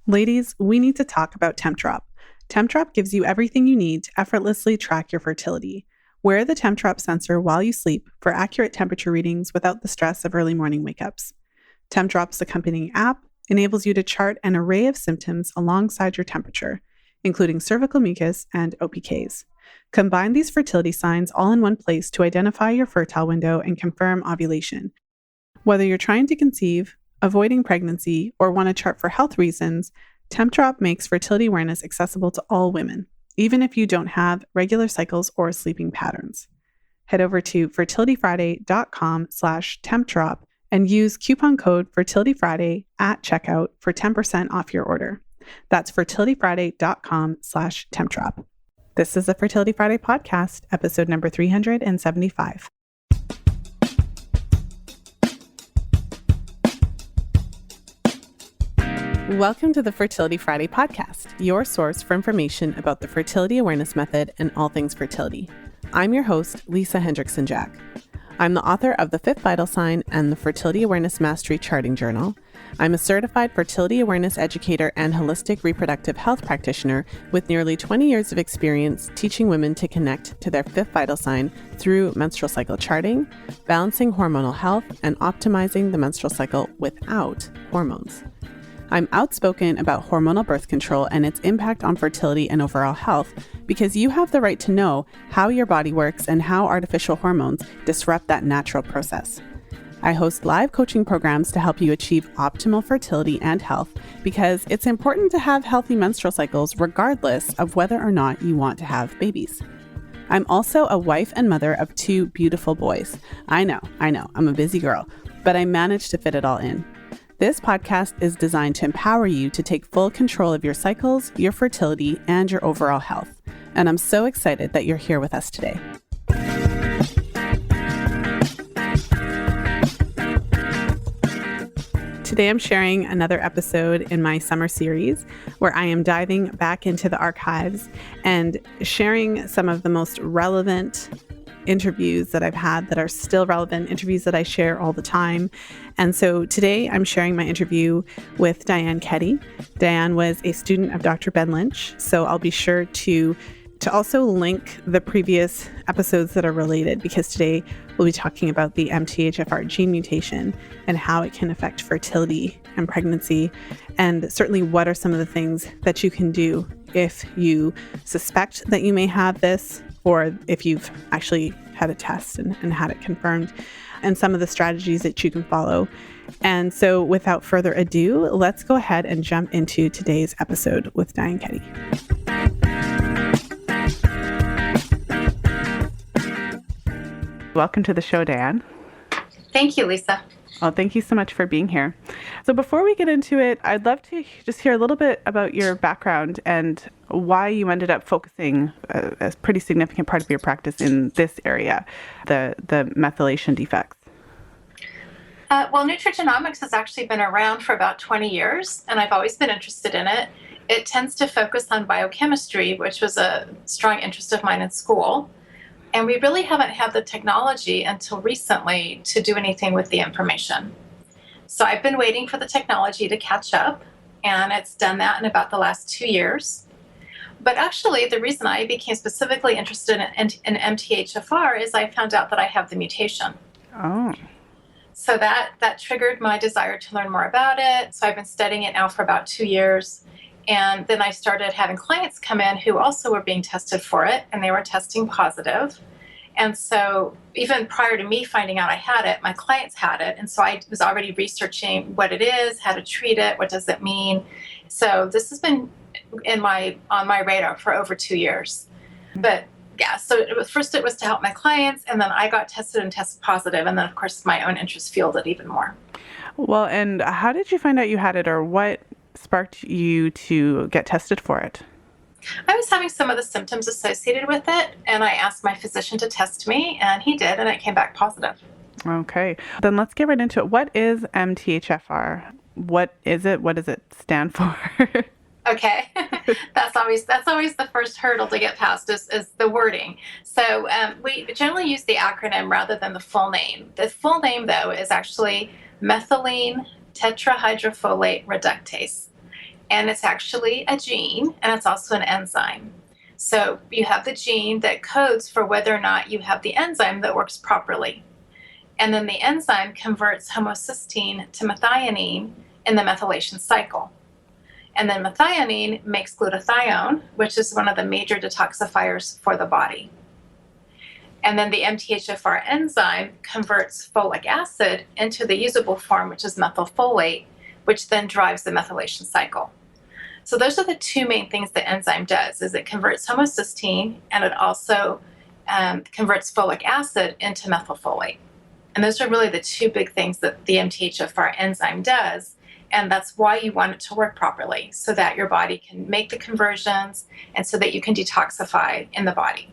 Ladies, we need to talk about Tempdrop. Tempdrop gives you everything you need to effortlessly track your fertility. Wear the Tempdrop sensor while you sleep for accurate temperature readings without the stress of early morning wake-ups. Tempdrop's accompanying app enables you to chart an array of symptoms alongside your temperature, including cervical mucus and OPKs. Combine these fertility signs all in one place to identify your fertile window and confirm ovulation. Whether you're trying to conceive, avoiding pregnancy, or want to chart for health reasons, Tempdrop makes fertility awareness accessible to all women, even if you don't have regular cycles or sleeping patterns. Head over to fertilityfriday.com/Tempdrop and use coupon code FertilityFriday at checkout for 10% off your order. That's fertilityfriday.com/Tempdrop. This is the Fertility Friday podcast, episode number 375. Welcome to the Fertility Friday podcast, your source for information about the fertility awareness method and all things fertility. I'm your host, Lisa Hendrickson-Jack. I'm the author of The Fifth Vital Sign and the Fertility Awareness Mastery Charting Journal. I'm a certified fertility awareness educator and holistic reproductive health practitioner with nearly 20 years of experience teaching women to connect to their fifth vital sign through menstrual cycle charting, balancing hormonal health, and optimizing the menstrual cycle without hormones. I'm outspoken about hormonal birth control and its impact on fertility and overall health because you have the right to know how your body works and how artificial hormones disrupt that natural process. I host live coaching programs to help you achieve optimal fertility and health because it's important to have healthy menstrual cycles regardless of whether or not you want to have babies. I'm also a wife and mother of two beautiful boys. I know, I'm a busy girl, but I managed to fit it all in. This podcast is designed to empower you to take full control of your cycles, your fertility, and your overall health. And I'm so excited that you're here with us today. Today I'm sharing another episode in my summer series where I am diving back into the archives and sharing some of the most relevant interviews that I've had that are still relevant, interviews that I share all the time. And so today I'm sharing my interview with Diane Keddy. Diane was a student of Dr. Ben Lynch, so I'll be sure to also link the previous episodes that are related because today we'll be talking about the MTHFR gene mutation and how it can affect fertility and pregnancy, and certainly what are some of the things that you can do if you suspect that you may have this or if you've actually had a test and had it confirmed, and some of the strategies that you can follow. And so without further ado, let's go ahead and jump into today's episode with Diane Keddy. Welcome to the show, Diane. Thank you, Lisa. Oh, thank you so much for being here. So before we get into it, I'd love to just hear a little bit about your background and why you ended up focusing a pretty significant part of your practice in this area, the methylation defects. Well, nutrigenomics has actually been around for about 20 years, and I've always been interested in it. It tends to focus on biochemistry, which was a strong interest of mine in school. And we really haven't had the technology until recently to do anything with the information. So I've been waiting for the technology to catch up, and it's done that in about the last 2 years. But actually, the reason I became specifically interested in MTHFR is I found out that I have the mutation. Oh. So that triggered my desire to learn more about it. So I've been studying it now for about 2 years. And then I started having clients come in who also were being tested for it, and they were testing positive. And so even prior to me finding out I had it, my clients had it. And so I was already researching what it is, how to treat it, what does it mean. So this has been on my radar for over 2 years. But yeah, so it was to help my clients, and then I got tested and tested positive. And then, of course, my own interest fueled it even more. Well, and how did you find out you had it, or what sparked you to get tested for it? I was having some of the symptoms associated with it, and I asked my physician to test me, and he did, and it came back positive. Okay. Then let's get right into it. What is MTHFR? What is it? What does it stand for? Okay. That's always the first hurdle to get past is the wording. So we generally use the acronym rather than the full name. The full name, though, is actually methylene tetrahydrofolate reductase. And it's actually a gene, and it's also an enzyme. So you have the gene that codes for whether or not you have the enzyme that works properly. And then the enzyme converts homocysteine to methionine in the methylation cycle. And then methionine makes glutathione, which is one of the major detoxifiers for the body. And then the MTHFR enzyme converts folic acid into the usable form, which is methylfolate, which then drives the methylation cycle. So those are the two main things the enzyme does, is it converts homocysteine, and it also converts folic acid into methylfolate. And those are really the two big things that the MTHFR enzyme does. And that's why you want it to work properly, so that your body can make the conversions and so that you can detoxify in the body.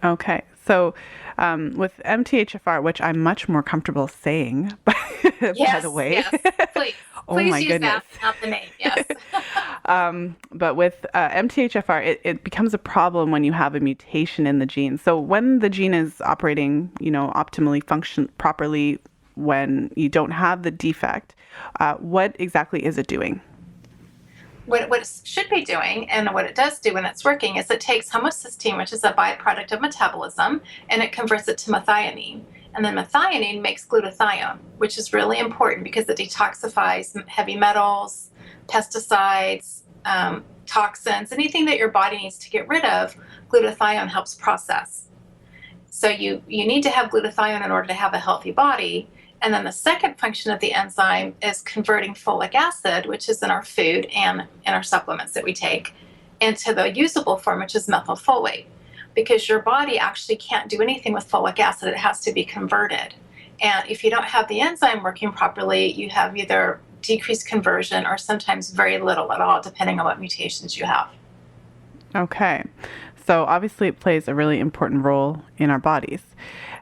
Okay. So with MTHFR, which I'm much more comfortable saying, by the way. Yes, please. Oh Please my use goodness. that, not the name, yes. But with MTHFR, it becomes a problem when you have a mutation in the gene. So when the gene is operating, optimally function properly, when you don't have the defect, what exactly is it doing? What it should be doing, and what it does do when it's working, is it takes homocysteine, which is a byproduct of metabolism, and it converts it to methionine. And then methionine makes glutathione, which is really important because it detoxifies heavy metals, pesticides, toxins, anything that your body needs to get rid of, glutathione helps process. So you need to have glutathione in order to have a healthy body. And then the second function of the enzyme is converting folic acid, which is in our food and in our supplements that we take, into the usable form, which is methylfolate. Because your body actually can't do anything with folic acid, it has to be converted. And if you don't have the enzyme working properly, you have either decreased conversion or sometimes very little at all, depending on what mutations you have. Okay. So obviously it plays a really important role in our bodies.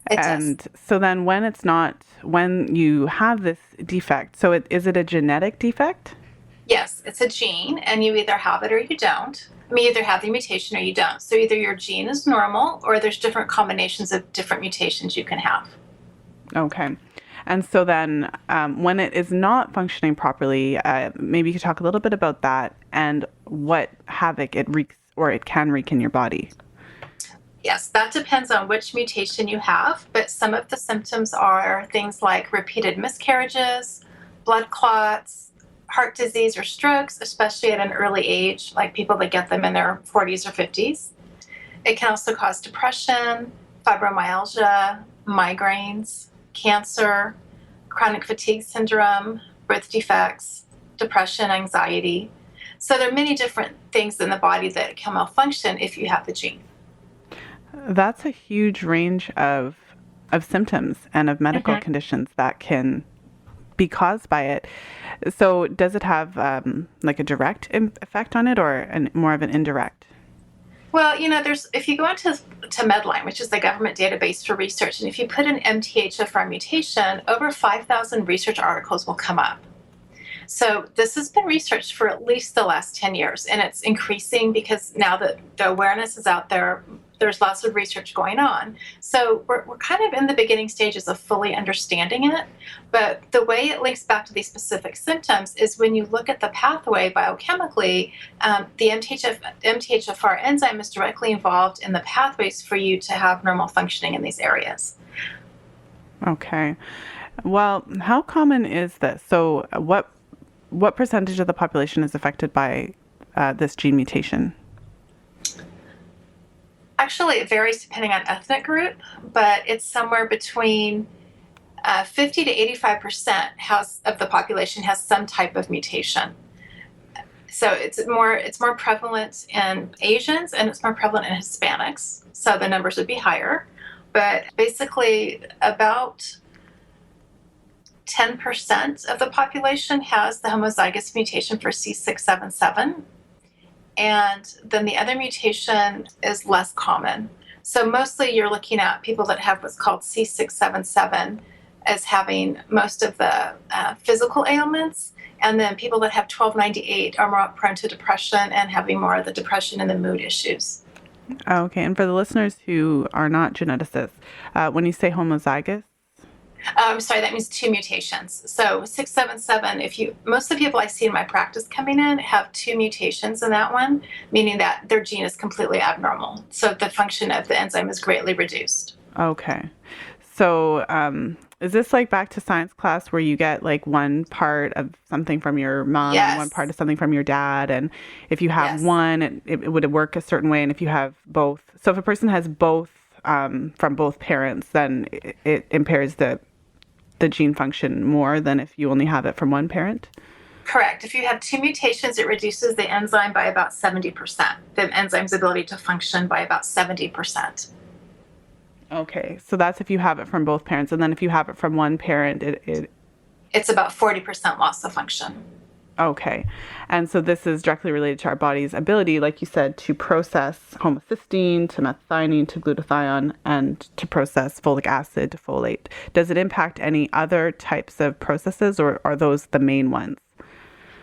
And so then when you have this defect, so is it a genetic defect? Yes, it's a gene, and you either have it or you don't. You either have the mutation or you don't. So either your gene is normal, or there's different combinations of different mutations you can have. Okay. And so then when it is not functioning properly, maybe you could talk a little bit about that and what havoc it wreaks or it can wreak in your body. Yes, that depends on which mutation you have, but some of the symptoms are things like repeated miscarriages, blood clots, heart disease or strokes, especially at an early age, like people that get them in their 40s or 50s. It can also cause depression, fibromyalgia, migraines, cancer, chronic fatigue syndrome, birth defects, depression, anxiety. So there are many different things in the body that can malfunction if you have the gene. That's a huge range of symptoms and of medical conditions that can be caused by it. So does it have like a direct effect on it or more of an indirect? Well, if you go into Medline, which is the government database for research, and if you put an MTHFR mutation, over 5,000 research articles will come up. So this has been researched for at least the last 10 years, and it's increasing because now that the awareness is out there, there's lots of research going on. So we're kind of in the beginning stages of fully understanding it. But the way it links back to these specific symptoms is when you look at the pathway biochemically, the MTHFR enzyme is directly involved in the pathways for you to have normal functioning in these areas. Okay. Well, how common is this? So what percentage of the population is affected by this gene mutation? Actually, it varies depending on ethnic group, but it's somewhere between 50 to 85% of the population has some type of mutation. So it's more prevalent in Asians and it's more prevalent in Hispanics. So the numbers would be higher, but basically about 10% of the population has the homozygous mutation for C677. And then the other mutation is less common. So mostly you're looking at people that have what's called C677 as having most of the physical ailments. And then people that have 1298 are more prone to depression and having more of the depression and the mood issues. Okay. And for the listeners who are not geneticists, when you say homozygous? I'm sorry, that means 2 mutations. So 677, most of the people I see in my practice coming in have 2 mutations in that one, meaning that their gene is completely abnormal. So the function of the enzyme is greatly reduced. Okay. So is this like back to science class where you get like one part of something from your mom Yes. and one part of something from your dad? And if you have Yes. one, it would work a certain way. And if you have both, so if a person has both from both parents, then it impairs the gene function more than if you only have it from one parent? Correct. If you have 2 mutations, it reduces the enzyme by about 70%, the enzyme's ability to function by about 70%. Okay, so that's if you have it from both parents. And then if you have it from one parent, it's about 40% loss of function. Okay. And so this is directly related to our body's ability, like you said, to process homocysteine, to methionine, to glutathione, and to process folic acid, to folate. Does it impact any other types of processes, or are those the main ones?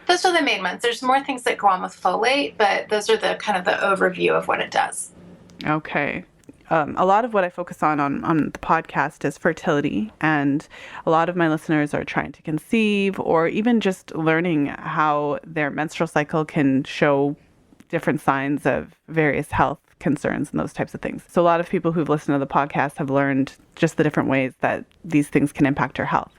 Those are the main ones. There's more things that go on with folate, but those are the kind of the overview of what it does. Okay. A lot of what I focus on the podcast is fertility, and a lot of my listeners are trying to conceive or even just learning how their menstrual cycle can show different signs of various health concerns and those types of things. So a lot of people who've listened to the podcast have learned just the different ways that these things can impact our health.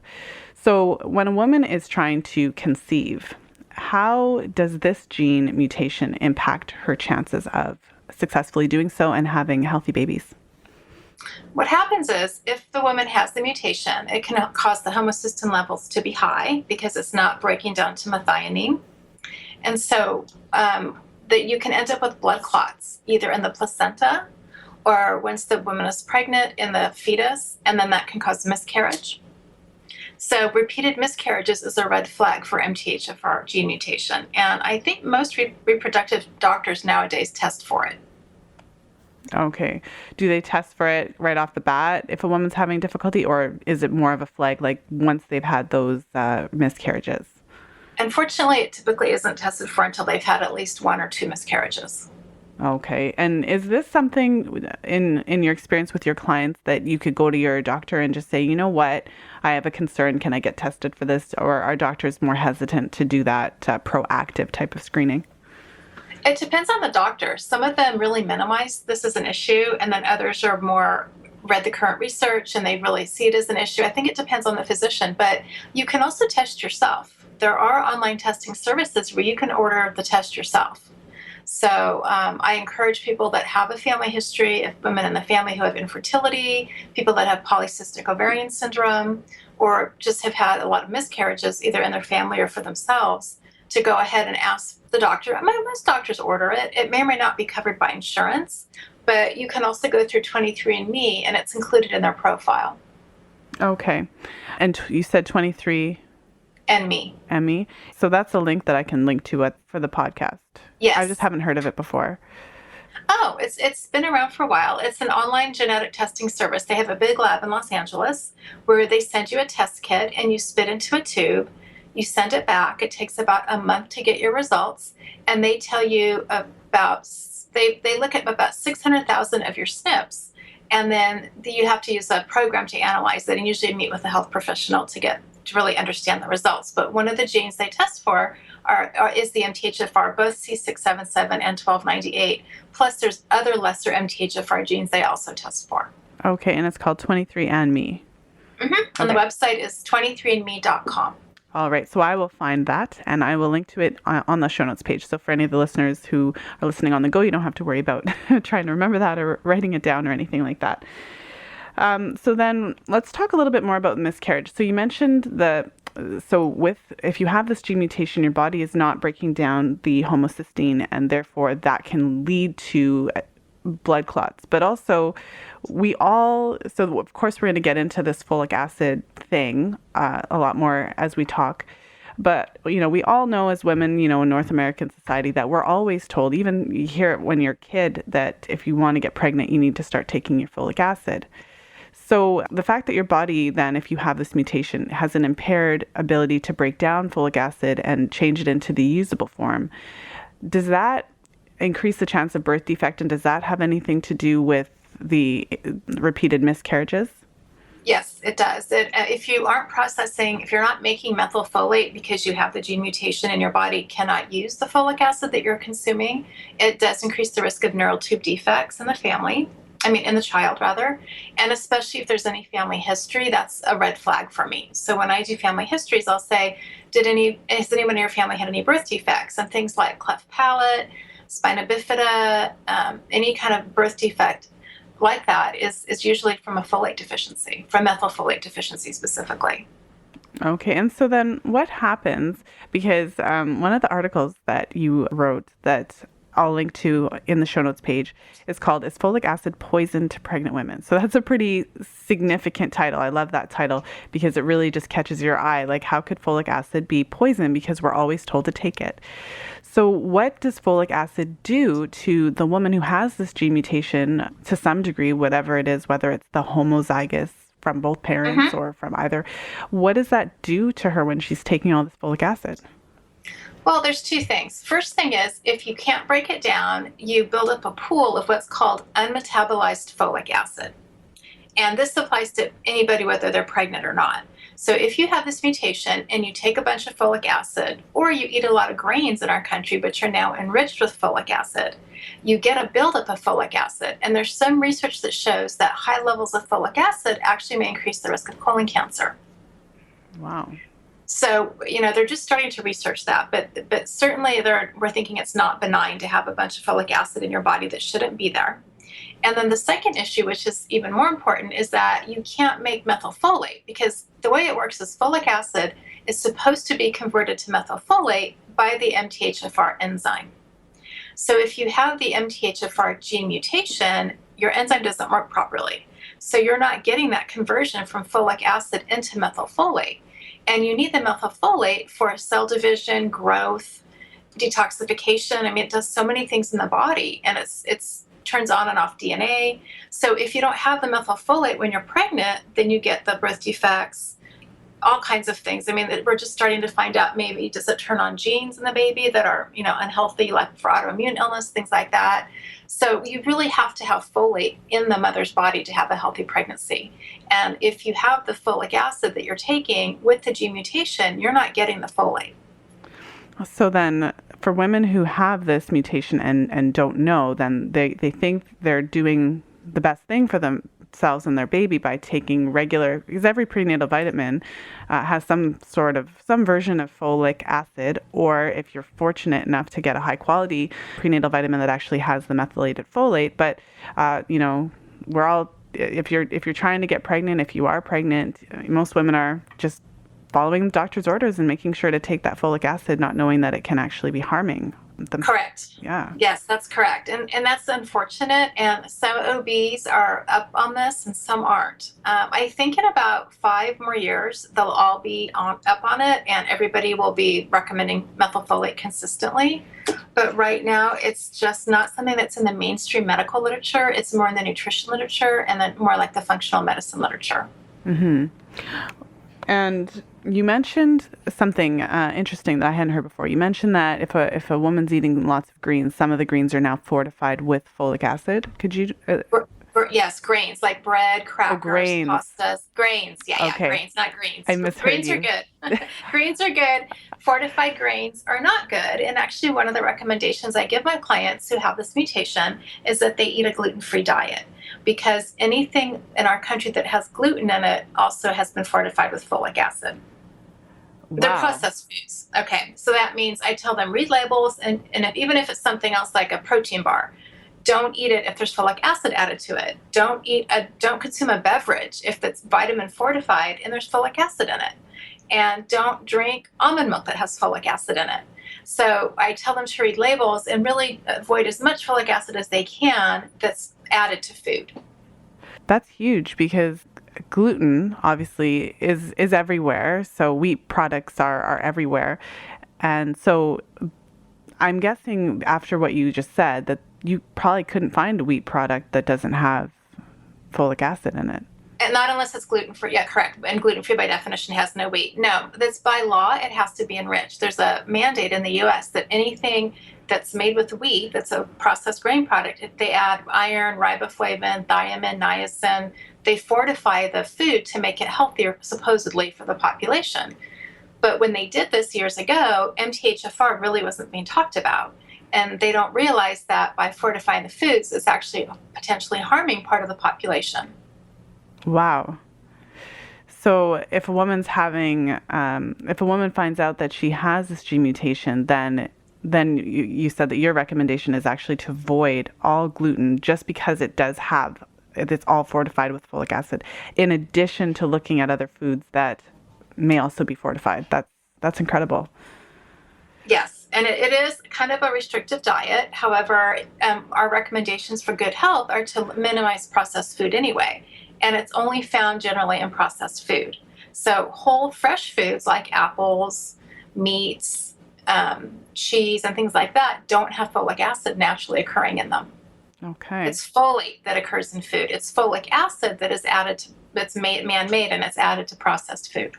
So when a woman is trying to conceive, how does this gene mutation impact her chances of successfully doing so and having healthy babies? What happens is if the woman has the mutation, it can cause the homocysteine levels to be high because it's not breaking down to methionine. And so that you can end up with blood clots either in the placenta or once the woman is pregnant in the fetus, and then that can cause miscarriage. So repeated miscarriages is a red flag for MTHFR gene mutation. And I think most reproductive doctors nowadays test for it. Okay. Do they test for it right off the bat if a woman's having difficulty, or is it more of a flag like once they've had those miscarriages? Unfortunately, it typically isn't tested for until they've had at least 1 or 2 miscarriages. Okay. And is this something in your experience with your clients that you could go to your doctor and just say, you know what, I have a concern, can I get tested for this? Or are doctors more hesitant to do that proactive type of screening? It depends on the doctor. Some of them really minimize this as an issue, and then others are more read the current research and they really see it as an issue. I think it depends on the physician, but you can also test yourself. There are online testing services where you can order the test yourself. So I encourage people that have a family history of women in the family who have infertility, people that have polycystic ovarian syndrome, or just have had a lot of miscarriages either in their family or for themselves, to go ahead and ask the doctor. Most doctors order it. It may or may not be covered by insurance, but you can also go through 23andMe and it's included in their profile. Okay. And you said 23? And me. So that's a link that I can link to for the podcast. Yes. I just haven't heard of it before. Oh, it's been around for a while. It's an online genetic testing service. They have a big lab in Los Angeles where they send you a test kit and you spit into a tube. You send it back. It takes about a month to get your results. And they tell you they look at about 600,000 of your SNPs. And then you have to use a program to analyze it and usually meet with a health professional to really understand the results. But one of the genes they test for is the MTHFR, both C677 and 1298. Plus there's other lesser MTHFR genes they also test for. Okay, and it's called 23andMe. Mm-hmm. Okay. And the website is 23andme.com. All right, so I will find that and I will link to it on the show notes page. So for any of the listeners who are listening on the go, you don't have to worry about trying to remember that or writing it down or anything like that. So then let's talk a little bit more about miscarriage. So you mentioned if you have this gene mutation, your body is not breaking down the homocysteine, and therefore that can lead to blood clots. But also so of course we're going to get into this folic acid thing a lot more as we talk. But, we all know as women, in North American society that we're always told, even you hear it when you're a kid, that if you want to get pregnant, you need to start taking your folic acid. So the fact that your body then, if you have this mutation, has an impaired ability to break down folic acid and change it into the usable form, does that increase the chance of birth defect, and does that have anything to do with the repeated miscarriages? Yes, it does. If you aren't processing, if you're not making methylfolate because you have the gene mutation and your body cannot use the folic acid that you're consuming, it does increase the risk of neural tube defects in the family. In the child rather. And especially if there's any family history, that's a red flag for me. So when I do family histories, I'll say, has anyone in your family had any birth defects? And things like cleft palate, spina bifida, any kind of birth defect like that is usually from a folate deficiency, from methylfolate deficiency specifically. Okay, and so then what happens? Because one of the articles that you wrote that I'll link to in the show notes page is called Is Folic Acid Poison to Pregnant Women? So that's a pretty significant title. I love that title because it really just catches your eye. Like, how could folic acid be poison? Because we're always told to take it. So what does folic acid do to the woman who has this gene mutation to some degree, whatever it is, whether it's the homozygous from both parents or from either? What does that do to her when she's taking all this folic acid? Well, there's two things. First thing is, if you can't break it down, you build up a pool of what's called unmetabolized folic acid. And this applies to anybody, whether they're pregnant or not. So if you have this mutation and you take a bunch of folic acid, or you eat a lot of grains in our country, which are now enriched with folic acid, you get a buildup of folic acid. And there's some research that shows that high levels of folic acid actually may increase the risk of colon cancer. Wow. So, they're just starting to research that, but certainly we're thinking it's not benign to have a bunch of folic acid in your body that shouldn't be there. And then the second issue, which is even more important, is that you can't make methylfolate, because the way it works is folic acid is supposed to be converted to methylfolate by the MTHFR enzyme. So if you have the MTHFR gene mutation, your enzyme doesn't work properly. So you're not getting that conversion from folic acid into methylfolate. And you need the methylfolate for cell division, growth, detoxification. It does so many things in the body, and it's turns on and off DNA. So if you don't have the methylfolate when you're pregnant, then you get the birth defects, all kinds of things. We're just starting to find out, maybe does it turn on genes in the baby that are, unhealthy, like for autoimmune illness, things like that. So you really have to have folate in the mother's body to have a healthy pregnancy. And if you have the folic acid that you're taking with the gene mutation, you're not getting the folate. So then for women who have this mutation and don't know, then they think they're doing the best thing for themselves and their baby by taking regular, because every prenatal vitamin has some version of folic acid, or if you're fortunate enough to get a high quality prenatal vitamin that actually has the methylated folate. But we're all, if you're trying to get pregnant, if you are pregnant, most women are just following the doctor's orders and making sure to take that folic acid, not knowing that it can actually be harming them. Correct. Yeah. Yes, that's correct. And that's unfortunate. And some OBs are up on this and some aren't. I think in about 5 more years, they'll all be up on it, and everybody will be recommending methylfolate consistently. But right now, it's just not something that's in the mainstream medical literature. It's more in the nutrition literature and then more like the functional medicine literature. Mm-hmm. And you mentioned something interesting that I hadn't heard before. You mentioned that if a woman's eating lots of greens, some of the greens are now fortified with folic acid. Could you? Yes, grains like bread, crackers, grains. pastas. Grains, Okay. Grains, not greens. I misheard Grains you. are good. Greens are good. Fortified grains are not good. And actually, one of the recommendations I give my clients who have this mutation is that they eat a gluten-free diet, because anything in our country that has gluten in it also has been fortified with folic acid. Wow. They're processed foods. Okay, so that means I tell them, read labels, and even if it's something else like a protein bar, don't eat it if there's folic acid added to it. Don't consume a beverage if it's vitamin fortified and there's folic acid in it. And don't drink almond milk that has folic acid in it. So I tell them to read labels and really avoid as much folic acid as they can that's added to food. That's huge, because gluten obviously is everywhere. So wheat products are everywhere. And so I'm guessing after what you just said that you probably couldn't find a wheat product that doesn't have folic acid in it. And not unless it's gluten-free. Yeah, correct. And gluten-free by definition has no wheat. No, that's by law. It has to be enriched. There's a mandate in the U.S. that anything that's made with wheat, that's a processed grain product. They add iron, riboflavin, thiamine, niacin. They fortify the food to make it healthier, supposedly, for the population. But when they did this years ago, MTHFR really wasn't being talked about. And they don't realize that by fortifying the foods, it's actually potentially harming part of the population. Wow. So if a woman finds out that she has this gene mutation, then you said that your recommendation is actually to avoid all gluten just because it's all fortified with folic acid, in addition to looking at other foods that may also be fortified. That's incredible. Yes, and it is kind of a restrictive diet. However, our recommendations for good health are to minimize processed food anyway. And it's only found generally in processed food. So whole fresh foods like apples, meats, cheese, and things like that don't have folic acid naturally occurring in them. Okay. It's folate that occurs in food. It's folic acid that is that's man-made, and it's added to processed food.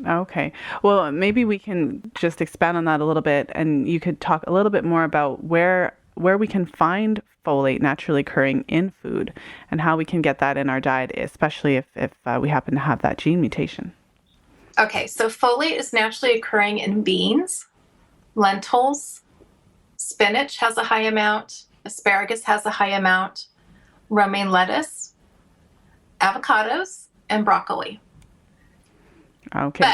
Okay. Well, maybe we can just expand on that a little bit, and you could talk a little bit more about where we can find folate naturally occurring in food and how we can get that in our diet, especially if we happen to have that gene mutation. Okay, so folate is naturally occurring in beans, lentils, spinach has a high amount, asparagus has a high amount, romaine lettuce, avocados, and broccoli. Okay.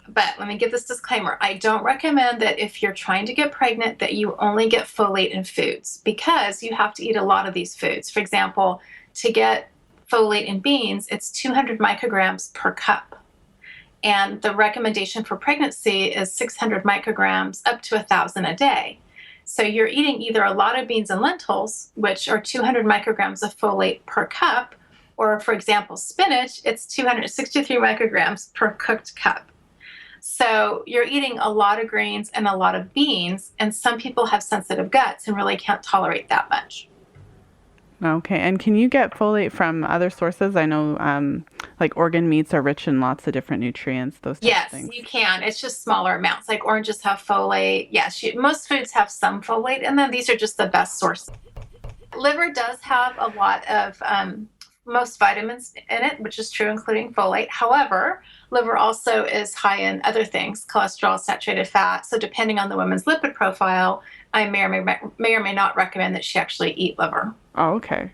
But let me give this disclaimer. I don't recommend that if you're trying to get pregnant that you only get folate in foods, because you have to eat a lot of these foods. For example, to get folate in beans, it's 200 micrograms per cup. And the recommendation for pregnancy is 600 micrograms up to 1,000 a day. So you're eating either a lot of beans and lentils, which are 200 micrograms of folate per cup, or, for example, spinach, it's 263 micrograms per cooked cup. So you're eating a lot of grains and a lot of beans, and some people have sensitive guts and really can't tolerate that much. Okay. And can you get folate from other sources? I know like organ meats are rich in lots of different nutrients, those types of things. Yes, you can. It's just smaller amounts. Like oranges have folate. Yes, most foods have some folate, and then these are just the best sources. Liver does have a lot of most vitamins in it, which is true, including folate. However, liver also is high in other things, cholesterol, saturated fat. So depending on the woman's lipid profile, I may or may not recommend that she actually eat liver. Oh, okay.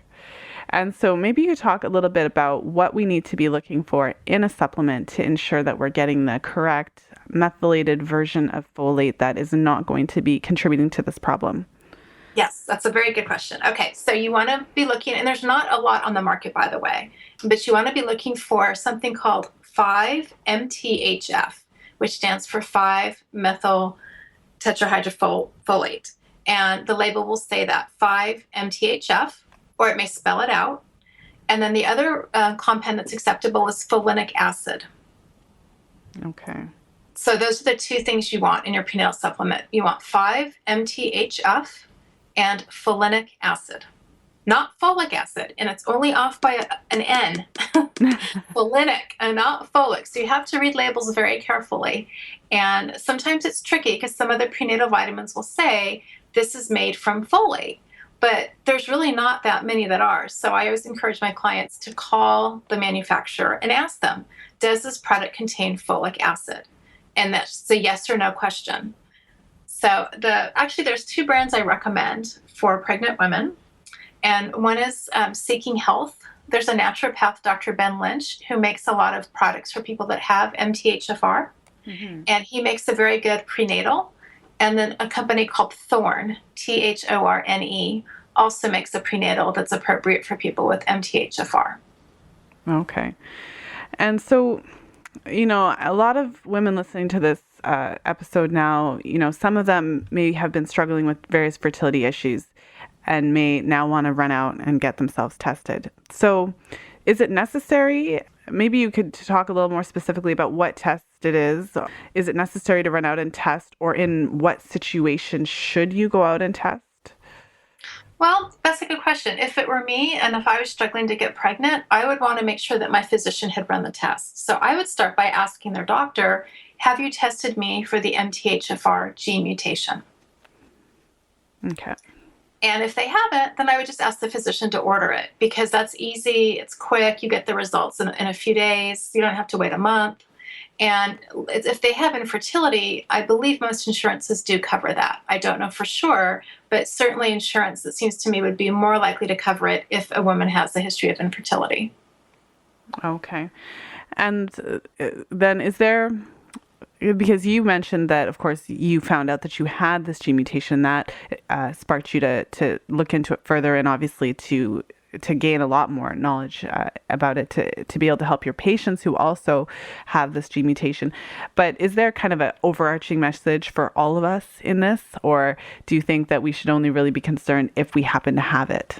And so maybe you talk a little bit about what we need to be looking for in a supplement to ensure that we're getting the correct methylated version of folate that is not going to be contributing to this problem. Yes, that's a very good question. Okay, so you want to be looking, and there's not a lot on the market, by the way, but you want to be looking for something called 5-MTHF, which stands for 5-methyl tetrahydrofolate. And the label will say that 5-MTHF, or it may spell it out. And then the other compound that's acceptable is folinic acid. Okay. So those are the two things you want in your prenatal supplement. You want 5-MTHF and folinic acid, not folic acid, and it's only off by an N. Folinic and not folic. So you have to read labels very carefully. And sometimes it's tricky because some of the prenatal vitamins will say this is made from folate, but there's really not that many that are. So I always encourage my clients to call the manufacturer and ask them, does this product contain folic acid? And that's a yes or no question. So there's two brands I recommend for pregnant women, and one is Seeking Health. There's a naturopath, Dr. Ben Lynch, who makes a lot of products for people that have MTHFR, and he makes a very good prenatal. And then a company called Thorne, Thorne, also makes a prenatal that's appropriate for people with MTHFR. Okay. And so, a lot of women listening to this episode now, some of them may have been struggling with various fertility issues and may now want to run out and get themselves tested. So is it necessary? Maybe you could talk a little more specifically about what test it is. Is it necessary to run out and test, or in what situation should you go out and test? Well, that's a good question. If it were me and if I was struggling to get pregnant, I would want to make sure that my physician had run the test. So I would start by asking their doctor, have you tested me for the MTHFR gene mutation? Okay. And if they haven't, then I would just ask the physician to order it, because that's easy. It's quick. You get the results in a few days. You don't have to wait a month. And if they have infertility, I believe most insurances do cover that. I don't know for sure, but certainly insurance, it seems to me, would be more likely to cover it if a woman has a history of infertility. Okay. And then is there, because you mentioned that, of course, you found out that you had this gene mutation that sparked you to look into it further, and obviously to gain a lot more knowledge about it, to be able to help your patients who also have this gene mutation. But is there kind of an overarching message for all of us in this, or do you think that we should only really be concerned if we happen to have it?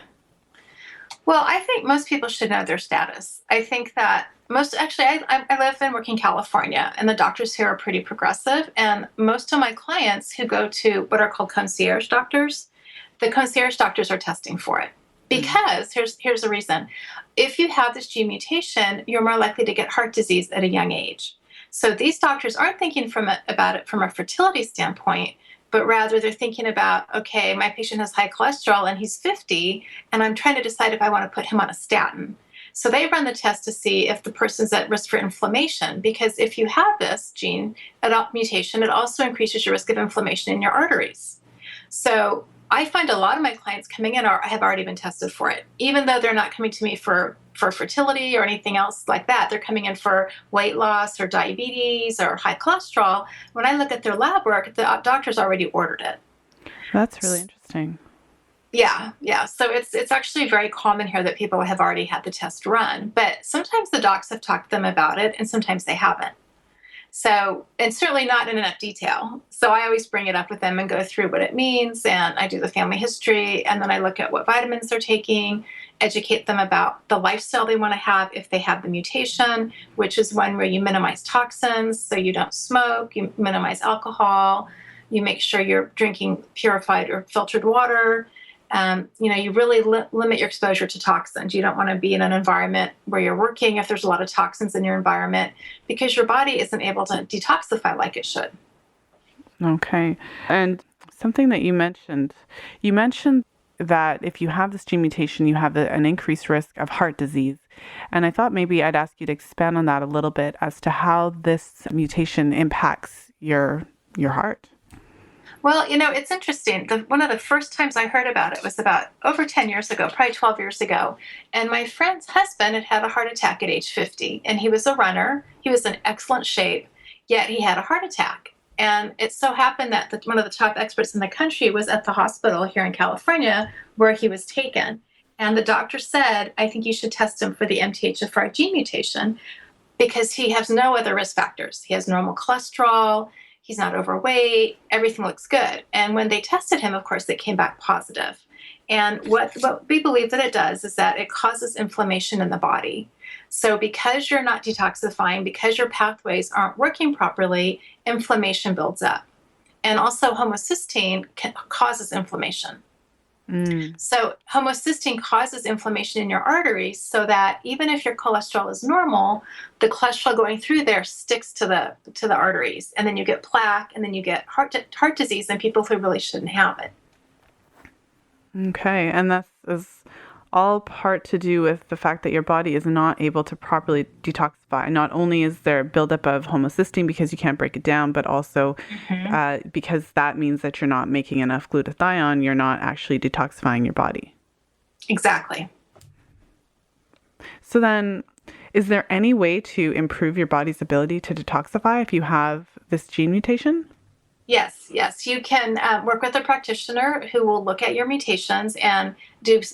Well, I think most people should know their status. I think that I live and work in California, and the doctors here are pretty progressive. And most of my clients who go to what are called concierge doctors, the concierge doctors are testing for it. Because here's the reason. If you have this gene mutation, you're more likely to get heart disease at a young age. So these doctors aren't thinking about it from a fertility standpoint, but rather they're thinking about, okay, my patient has high cholesterol and he's 50, and I'm trying to decide if I want to put him on a statin. So they run the test to see if the person's at risk for inflammation, because if you have this gene mutation, it also increases your risk of inflammation in your arteries. So I find a lot of my clients coming in have already been tested for it, even though they're not coming to me for fertility or anything else like that. They're coming in for weight loss or diabetes or high cholesterol. When I look at their lab work, the doctor's already ordered it. That's really interesting. Yeah. So it's actually very common here that people have already had the test run, but sometimes the docs have talked to them about it and sometimes they haven't. So, and certainly not in enough detail. So I always bring it up with them and go through what it means, and I do the family history, and then I look at what vitamins they're taking, educate them about the lifestyle they want to have if they have the mutation, which is one where you minimize toxins, so you don't smoke, you minimize alcohol, you make sure you're drinking purified or filtered water. You really limit your exposure to toxins. You don't want to be in an environment where you're working if there's a lot of toxins in your environment, because your body isn't able to detoxify like it should. Okay. And something that you mentioned that if you have this gene mutation, you have an increased risk of heart disease. And I thought maybe I'd ask you to expand on that a little bit as to how this mutation impacts your heart. Well, it's interesting. One of the first times I heard about it was about over 10 years ago, probably 12 years ago. And my friend's husband had a heart attack at age 50. And he was a runner. He was in excellent shape, yet he had a heart attack. And it so happened that one of the top experts in the country was at the hospital here in California where he was taken. And the doctor said, I think you should test him for the MTHFR gene mutation, because he has no other risk factors. He has normal cholesterol. He's not overweight. Everything looks good. And when they tested him, of course, it came back positive. And what we believe that it does is that it causes inflammation in the body. So because you're not detoxifying, because your pathways aren't working properly, inflammation builds up. And also homocysteine causes inflammation. So homocysteine causes inflammation in your arteries, so that even if your cholesterol is normal, the cholesterol going through there sticks to the arteries, and then you get plaque, and then you get heart disease in people who really shouldn't have it. Okay, and that is all part to do with the fact that your body is not able to properly detoxify. Not only is there buildup of homocysteine because you can't break it down, but also because that means that you're not making enough glutathione, you're not actually detoxifying your body. Exactly. So then, is there any way to improve your body's ability to detoxify if you have this gene mutation? Yes. You can work with a practitioner who will look at your mutations and give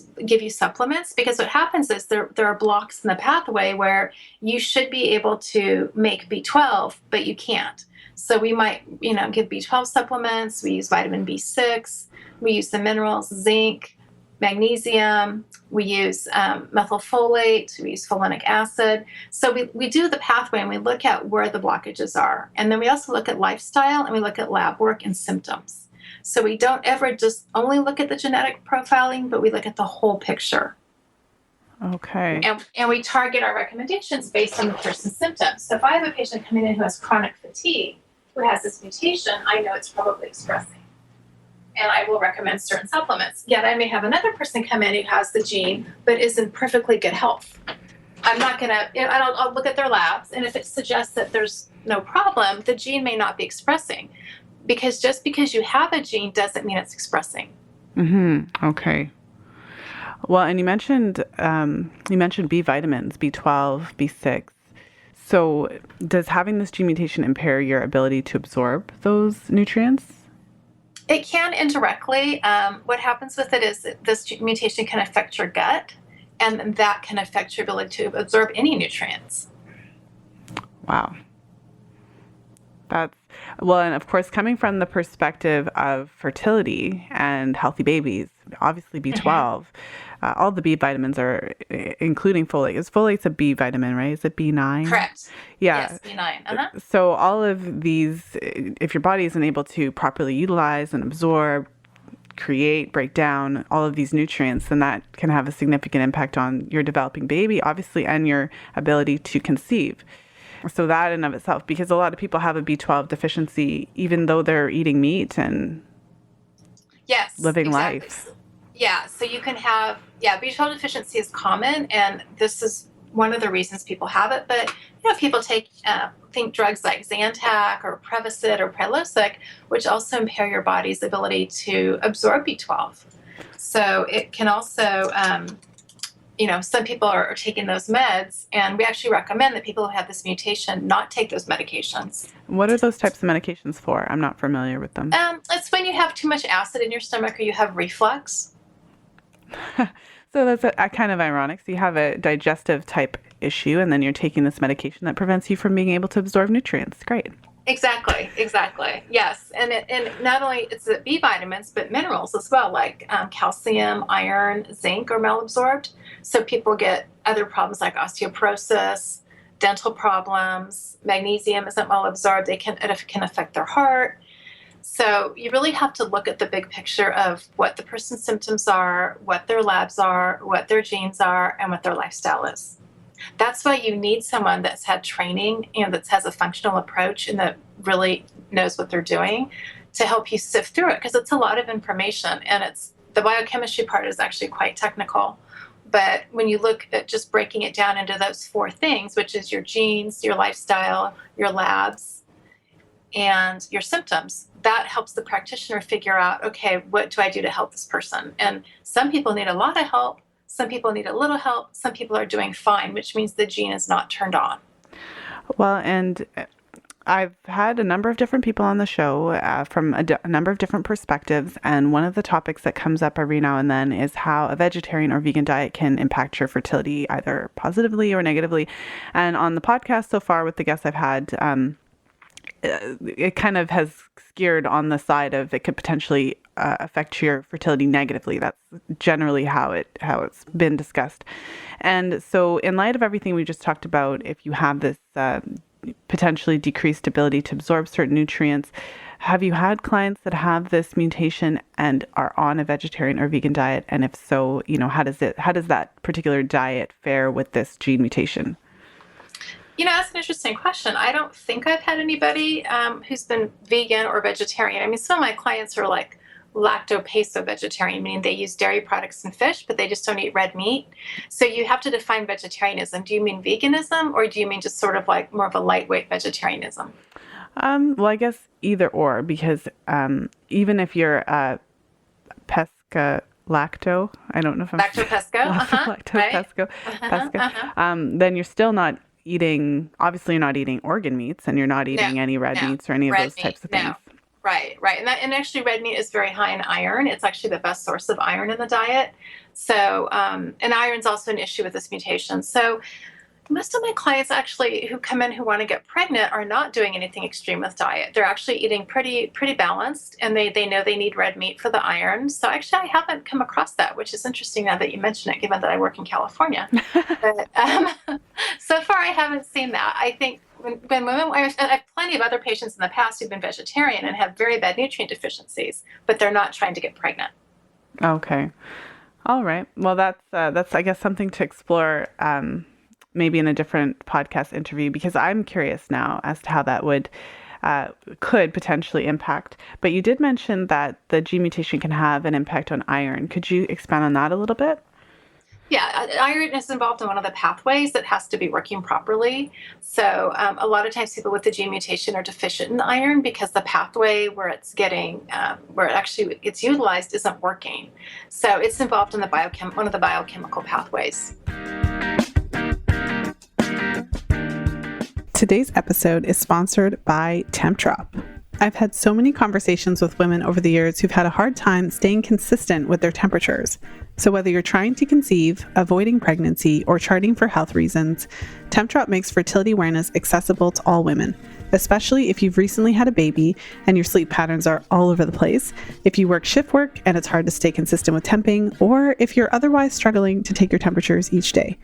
you supplements, because what happens is there are blocks in the pathway where you should be able to make B12, but you can't. So we might, give B12 supplements. We use vitamin B6. We use the minerals, zinc, magnesium. We use methylfolate. We use folinic acid. So we do the pathway and we look at where the blockages are. And then we also look at lifestyle and we look at lab work and symptoms. So we don't ever just only look at the genetic profiling, but we look at the whole picture. Okay. And we target our recommendations based on the person's symptoms. So if I have a patient coming in who has chronic fatigue, who has this mutation, I know it's probably expressing. and I will recommend certain supplements. Yet I may have another person come in who has the gene, but is in perfectly good health. I'm not going to, I'll look at their labs, and if it suggests that there's no problem, the gene may not be expressing. Because just because you have a gene doesn't mean it's expressing. Mm-hmm. Okay. Well, and you mentioned B vitamins, B12, B6. So does having this gene mutation impair your ability to absorb those nutrients? It can indirectly. What happens with it is that this mutation can affect your gut, and that can affect your ability to absorb any nutrients. Wow. Well, and of course, coming from the perspective of fertility and healthy babies, obviously B12, all the B vitamins are, including folate. Folate's a B vitamin, right? Is it B9? Correct. Yeah. Yes, B9. So all of these, if your body isn't able to properly utilize and absorb, create, break down all of these nutrients, then that can have a significant impact on your developing baby, obviously, and your ability to conceive. So that in of itself, because a lot of people have a B12 deficiency, even though they're eating meat and living life. Yeah, so you can have, B12 deficiency is common, and this is one of the reasons people have it. But, people think drugs like Zantac or Prevacid or Prilosec, which also impair your body's ability to absorb B12. So it can also, some people are taking those meds, and we actually recommend that people who have this mutation not take those medications. What are those types of medications for? I'm not familiar with them. It's when you have too much acid in your stomach or you have reflux. So that's a kind of ironic. So you have a digestive type issue, and then you're taking this medication that prevents you from being able to absorb nutrients. Great. Exactly. Yes. And not only it's the B vitamins, but minerals as well, like calcium, iron, zinc are malabsorbed. So people get other problems like osteoporosis, dental problems, magnesium isn't well absorbed. It can affect their heart. So you really have to look at the big picture of what the person's symptoms are, what their labs are, what their genes are, and what their lifestyle is. That's why you need someone that's had training and that has a functional approach and that really knows what they're doing to help you sift through it, because it's a lot of information, and the biochemistry part is actually quite technical. But when you look at just breaking it down into those four things, which is your genes, your lifestyle, your labs, and your symptoms, that helps the practitioner figure out, okay, what do I do to help this person? And some people need a lot of help. Some people need a little help. Some people are doing fine, which means the gene is not turned on. Well, and I've had a number of different people on the show from a number of different perspectives. And one of the topics that comes up every now and then is how a vegetarian or vegan diet can impact your fertility, either positively or negatively. And on the podcast so far with the guests I've had, it kind of has steered on the side of it could potentially affect your fertility negatively. That's generally how it's been discussed. And so in light of everything we just talked about, if you have this potentially decreased ability to absorb certain nutrients, have you had clients that have this mutation and are on a vegetarian or vegan diet? And if so, how does that particular diet fare with this gene mutation? That's an interesting question. I don't think I've had anybody who's been vegan or vegetarian. I mean, some of my clients are like lacto-peso vegetarian, meaning they use dairy products and fish, but they just don't eat red meat. So you have to define vegetarianism. Do you mean veganism, or do you mean just sort of like more of a lightweight vegetarianism? Well, I guess either or, because even if you're pesca lacto, I don't know if I'm lacto-pesco, pesco, then you're still not eating, obviously you're not eating organ meats, and you're not eating any red meats or any of those types of things. Right. And actually red meat is very high in iron. It's actually the best source of iron in the diet. So, and iron's also an issue with this mutation. So most of my clients actually who come in who want to get pregnant are not doing anything extreme with diet. They're actually eating pretty balanced, and they know they need red meat for the iron. So actually I haven't come across that, which is interesting now that you mention it, given that I work in California. But so far I haven't seen that. I think when women, I have plenty of other patients in the past who've been vegetarian and have very bad nutrient deficiencies, but they're not trying to get pregnant. Okay. All right. Well, that's I guess something to explore maybe in a different podcast interview, because I'm curious now as to how that would could potentially impact. But you did mention that the gene mutation can have an impact on iron. Could you expand on that a little bit? Yeah, iron is involved in one of the pathways that has to be working properly. So a lot of times people with the gene mutation are deficient in iron because the pathway where it's getting, where it actually gets utilized isn't working. So it's involved in the one of the biochemical pathways. Today's episode is sponsored by Tempdrop. I've had so many conversations with women over the years who've had a hard time staying consistent with their temperatures. So whether you're trying to conceive, avoiding pregnancy, or charting for health reasons, Tempdrop makes fertility awareness accessible to all women, especially if you've recently had a baby and your sleep patterns are all over the place, if you work shift work and it's hard to stay consistent with temping, or if you're otherwise struggling to take your temperatures each day.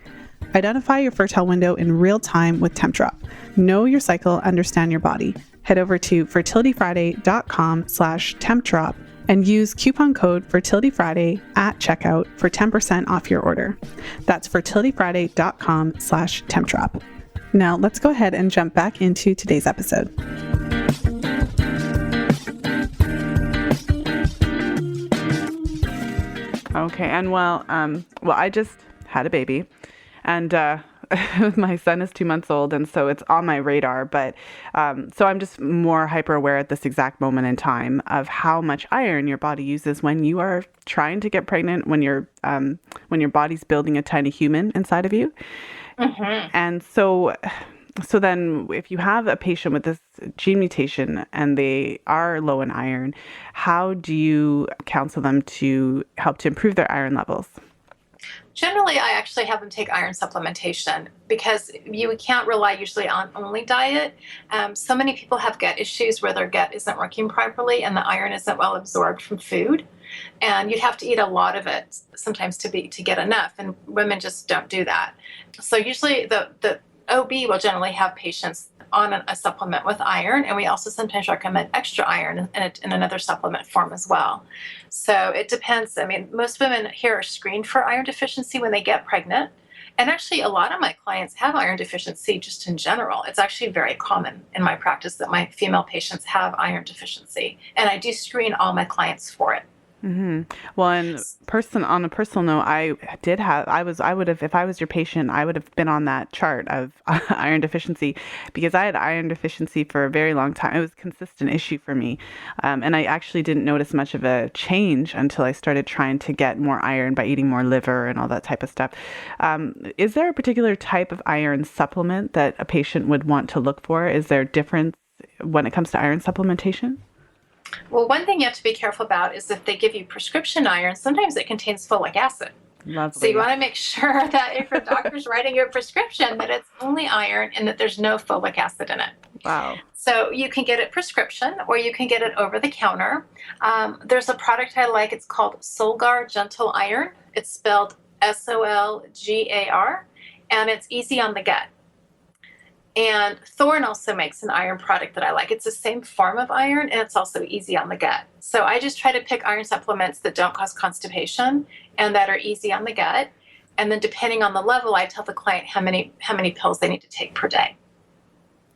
Identify your fertile window in real time with Tempdrop. Know your cycle, understand your body. Head over to fertilityfriday.com/Tempdrop and use coupon code FertilityFriday at checkout for 10% off your order. That's fertilityfriday.com/Tempdrop. Now let's go ahead and jump back into today's episode. Okay, and well, I just had a baby, and my son is 2 months old, and so it's on my radar. But so I'm just more hyper aware at this exact moment in time of how much iron your body uses when you are trying to get pregnant, when your body's building a tiny human inside of you. Mm-hmm. And so then if you have a patient with this gene mutation and they are low in iron, how do you counsel them to help to improve their iron levels? Generally, I actually have them take iron supplementation because you can't rely usually on only diet. So many people have gut issues where their gut isn't working properly and the iron isn't well absorbed from food. And you'd have to eat a lot of it sometimes to get enough, and women just don't do that. So usually the OB will generally have patients on a supplement with iron, and we also sometimes recommend extra iron in another supplement form as well. So it depends. I mean, most women here are screened for iron deficiency when they get pregnant. And actually, a lot of my clients have iron deficiency just in general. It's actually very common in my practice that my female patients have iron deficiency. And I do screen all my clients for it. Mm-hmm. Well, on a personal note, I would have, if I was your patient, I would have been on that chart of iron deficiency because I had iron deficiency for a very long time. It was a consistent issue for me. And I actually didn't notice much of a change until I started trying to get more iron by eating more liver and all that type of stuff. Is there a particular type of iron supplement that a patient would want to look for? Is there a difference when it comes to iron supplementation? Well, one thing you have to be careful about is if they give you prescription iron, sometimes it contains folic acid. Lovely. So you want to make sure that if your doctor's writing your prescription, that it's only iron and that there's no folic acid in it. Wow. So you can get it prescription or you can get it over the counter. There's a product I like. It's called Solgar Gentle Iron. It's spelled Solgar, and it's easy on the gut. And Thorne also makes an iron product that I like. It's the same form of iron, and it's also easy on the gut. So I just try to pick iron supplements that don't cause constipation and that are easy on the gut. And then depending on the level, I tell the client how many pills they need to take per day.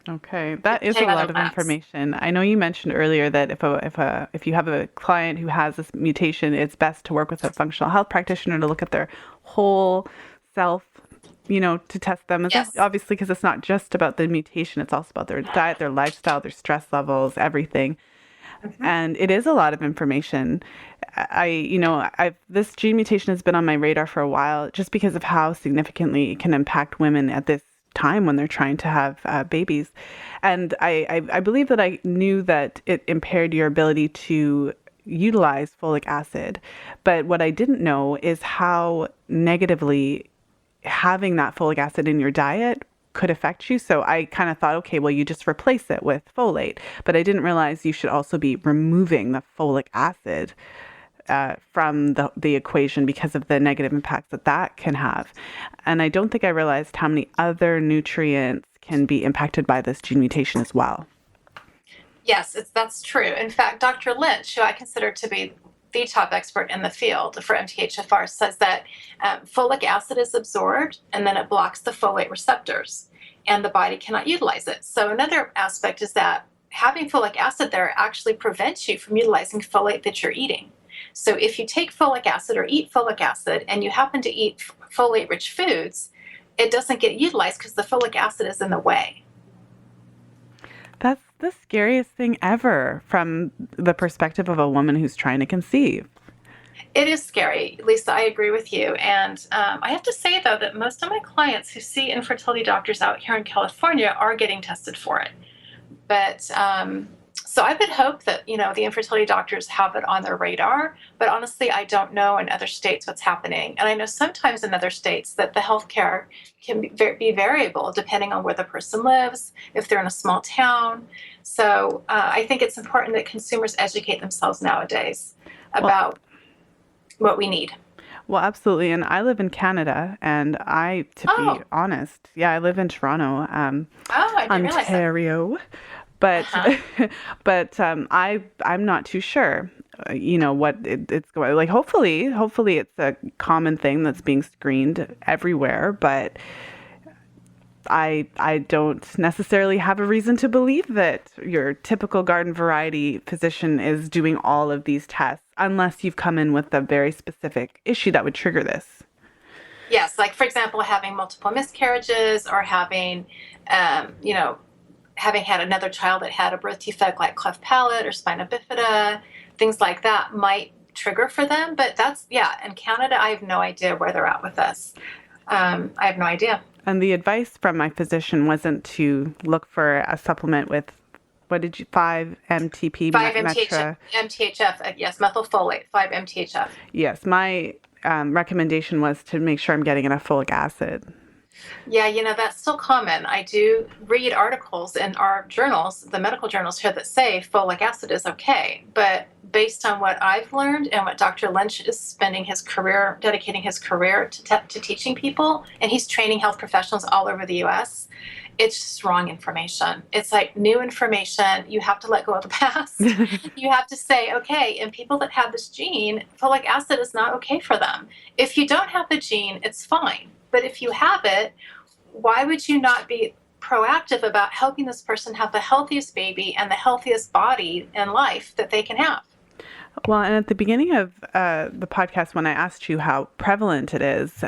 Okay, that is a lot of information. I know you mentioned earlier that if you have a client who has this mutation, it's best to work with a functional health practitioner to look at their whole self, to test them. Yes. Obviously, because it's not just about the mutation, it's also about their diet, their lifestyle, their stress levels, everything. Mm-hmm. And it is a lot of information. This gene mutation has been on my radar for a while just because of how significantly it can impact women at this time when they're trying to have babies. And I believe that I knew that it impaired your ability to utilize folic acid. But what I didn't know is how negatively having that folic acid in your diet could affect you. So I kind of thought, okay, well, you just replace it with folate. But I didn't realize you should also be removing the folic acid from the equation because of the negative impacts that can have. And I don't think I realized how many other nutrients can be impacted by this gene mutation as well. Yes, that's true. In fact, Dr. Lynch, who I consider to be the top expert in the field for MTHFR, says that folic acid is absorbed and then it blocks the folate receptors and the body cannot utilize it. So another aspect is that having folic acid there actually prevents you from utilizing folate that you're eating. So if you take folic acid or eat folic acid and you happen to eat folate-rich foods, it doesn't get utilized because the folic acid is in the way. That's the scariest thing ever from the perspective of a woman who's trying to conceive. It is scary, Lisa. I agree with you. And I have to say, though, that most of my clients who see infertility doctors out here in California are getting tested for it. But so I would hope that, the infertility doctors have it on their radar. But honestly, I don't know in other states what's happening. And I know sometimes in other states that the healthcare can be variable depending on where the person lives, if they're in a small town. So I think it's important that consumers educate themselves nowadays about what we need. Well, absolutely. And I live in Canada, and be honest, I live in Toronto, I didn't Ontario. But but I'm not too sure, what it's going like. Hopefully it's a common thing that's being screened everywhere. But I don't necessarily have a reason to believe that your typical garden variety physician is doing all of these tests unless you've come in with a very specific issue that would trigger this. Yes, like for example, having multiple miscarriages or having, having had another child that had a birth defect like cleft palate or spina bifida, things like that might trigger for them. But in Canada, I have no idea where they're at with this. I have no idea. And the advice from my physician wasn't to look for a supplement with, 5-MTP? 5-MTHF, yes, methylfolate, 5-MTHF. Yes, my recommendation was to make sure I'm getting enough folic acid. Yeah, that's still common. I do read articles in our journals, the medical journals here, that say folic acid is okay. But based on what I've learned and what Dr. Lynch is dedicating his career to teaching people, and he's training health professionals all over the U.S., it's just wrong information. It's like new information. You have to let go of the past. You have to say, okay, in people that have this gene, folic acid is not okay for them. If you don't have the gene, it's fine. But if you have it, why would you not be proactive about helping this person have the healthiest baby and the healthiest body and life that they can have? Well, and at the beginning of the podcast, when I asked you how prevalent it is,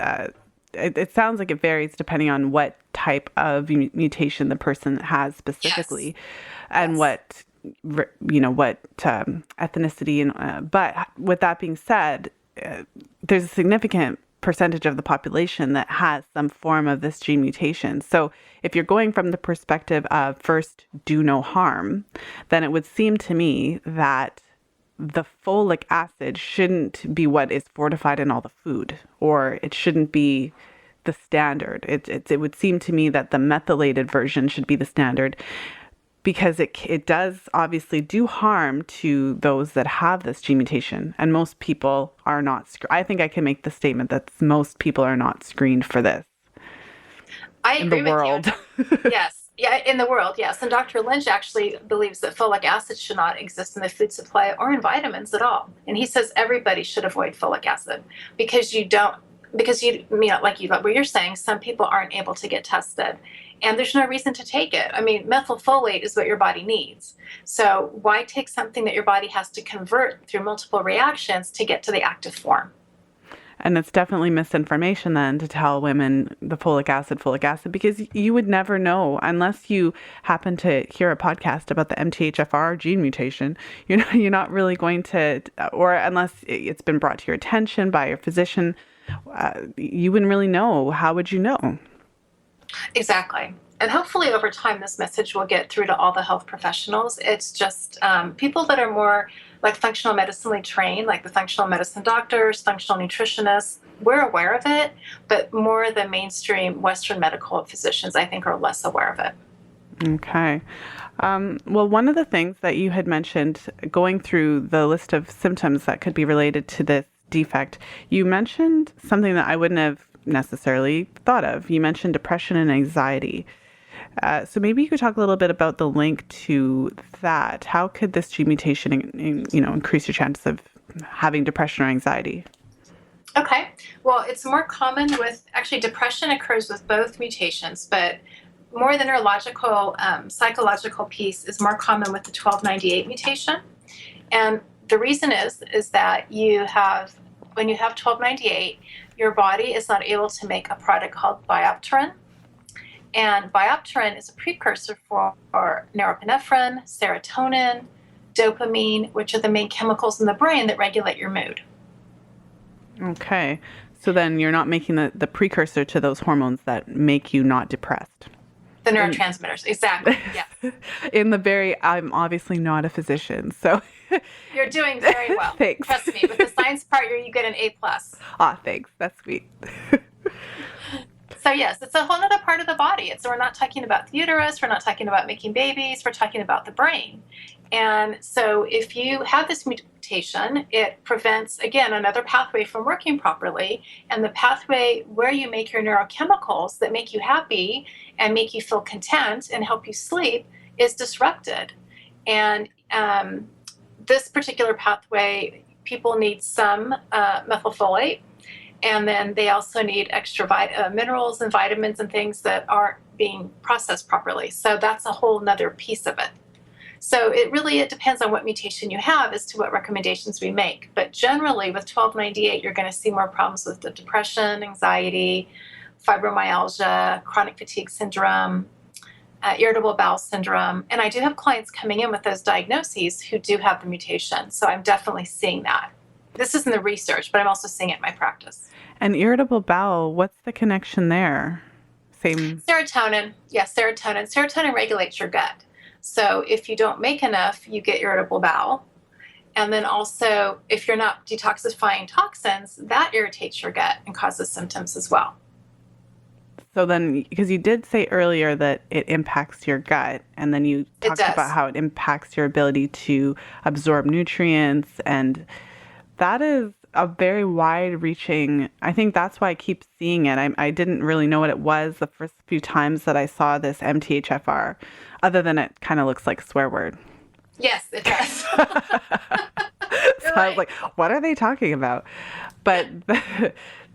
it sounds like it varies depending on what type of mutation the person has specifically, yes. And what ethnicity. And but with that being said, there's a significant percentage of the population that has some form of this gene mutation. So if you're going from the perspective of first do no harm, then it would seem to me that the folic acid shouldn't be what is fortified in all the food, or it shouldn't be the standard. It would seem to me that the methylated version should be the standard, because it does obviously do harm to those that have this gene mutation. And most people are not, I think I can make the statement that most people are not screened for this. I agree in the world. Yes. Yeah, in the world, yes. And Dr. Lynch actually believes that folic acid should not exist in the food supply or in vitamins at all. And he says everybody should avoid folic acid because what you're saying, some people aren't able to get tested. And there's no reason to take it. I mean, methylfolate is what your body needs. So why take something that your body has to convert through multiple reactions to get to the active form? And it's definitely misinformation then to tell women the folic acid, because you would never know unless you happen to hear a podcast about the MTHFR gene mutation. You're not really going to, or unless it's been brought to your attention by your physician, you wouldn't really know. How would you know? Exactly. And hopefully over time, this message will get through to all the health professionals. It's just people that are more like functional medicine trained, like the functional medicine doctors, functional nutritionists, we're aware of it, but more the mainstream Western medical physicians, I think, are less aware of it. Okay. Well, one of the things that you had mentioned, going through the list of symptoms that could be related to this defect, you mentioned something that I wouldn't have necessarily thought of. You mentioned depression and anxiety. So maybe you could talk a little bit about the link to that. How could this gene mutation, increase your chances of having depression or anxiety? Okay. Well, it's more common with, actually, depression occurs with both mutations, but more the neurological, psychological piece is more common with the 1298 mutation. And the reason is that when you have 1298, your body is not able to make a product called biopterin. And biopterin is a precursor for norepinephrine, serotonin, dopamine, which are the main chemicals in the brain that regulate your mood. Okay. So then you're not making the precursor to those hormones that make you not depressed. The neurotransmitters, exactly. Yes. I'm obviously not a physician, so. You're doing very well. Thanks. Trust me, with the science part, you get an A+. Thanks. That's sweet. So yes, it's a whole other part of the body. We're not talking about the uterus, we're not talking about making babies, we're talking about the brain. And so if you have this mutation, it prevents, again, another pathway from working properly. And the pathway where you make your neurochemicals that make you happy and make you feel content and help you sleep is disrupted. And this particular pathway, people need some methylfolate. And then they also need extra minerals and vitamins and things that aren't being processed properly. So that's a whole nother piece of it. So it depends on what mutation you have as to what recommendations we make. But generally with 1298, you're going to see more problems with the depression, anxiety, fibromyalgia, chronic fatigue syndrome, irritable bowel syndrome. And I do have clients coming in with those diagnoses who do have the mutation. So I'm definitely seeing that. This isn't the research, but I'm also seeing it in my practice. And irritable bowel, what's the connection there? Same. Serotonin. Yes, serotonin. Serotonin regulates your gut. So if you don't make enough, you get irritable bowel. And then also, if you're not detoxifying toxins, that irritates your gut and causes symptoms as well. So then, because you did say earlier that it impacts your gut, and then you talked about how it impacts your ability to absorb nutrients, and that is a very wide-reaching, I think that's why I keep seeing it. I didn't really know what it was the first few times that I saw this MTHFR, other than it kind of looks like a swear word. Yes, it does. So I was like, what are they talking about? But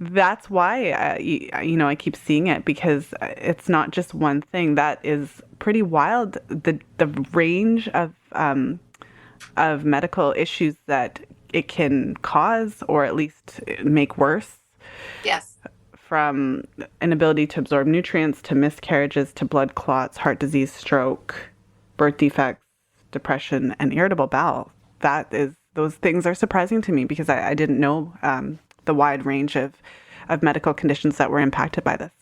that's why, I keep seeing it, because it's not just one thing. That is pretty wild, the range of medical issues that it can cause, or at least make worse. Yes. From inability to absorb nutrients, to miscarriages, to blood clots, heart disease, stroke, birth defects, depression, and irritable bowel. Those things are surprising to me, because I didn't know the wide range of medical conditions that were impacted by this.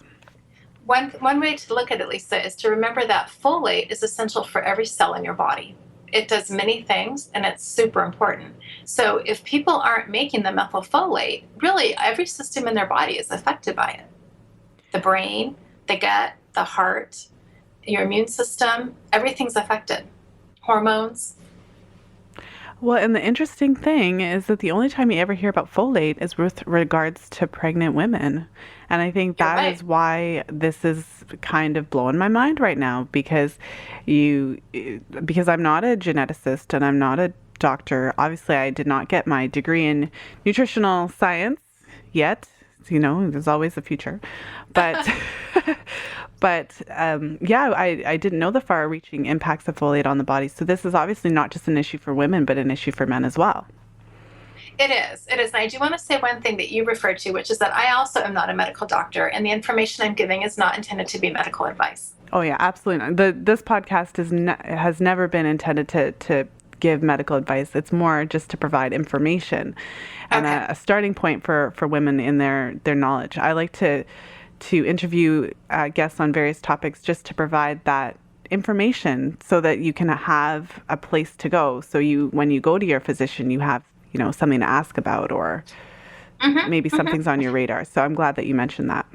One way to look at it, Lisa, is to remember that folate is essential for every cell in your body. It does many things, and it's super important. So if people aren't making the methylfolate, really every system in their body is affected by it. The brain, the gut, the heart, your immune system, everything's affected. Hormones. Well, and the interesting thing is that the only time you ever hear about folate is with regards to pregnant women. And I think that is why this is kind of blowing my mind right now, because I'm not a geneticist and I'm not a doctor. Obviously, I did not get my degree in nutritional science yet. There's always a future. But I didn't know the far-reaching impacts of folate on the body. So this is obviously not just an issue for women, but an issue for men as well. It is. And I do want to say one thing that you referred to, which is that I also am not a medical doctor, and the information I'm giving is not intended to be medical advice. Oh, yeah, absolutely not. This podcast has never been intended to give medical advice. It's more just to provide information and a starting point for women in their knowledge. I like to interview guests on various topics just to provide that information so that you can have a place to go. So when you go to your physician, you have something to ask about, or maybe something's on your radar. So I'm glad that you mentioned that.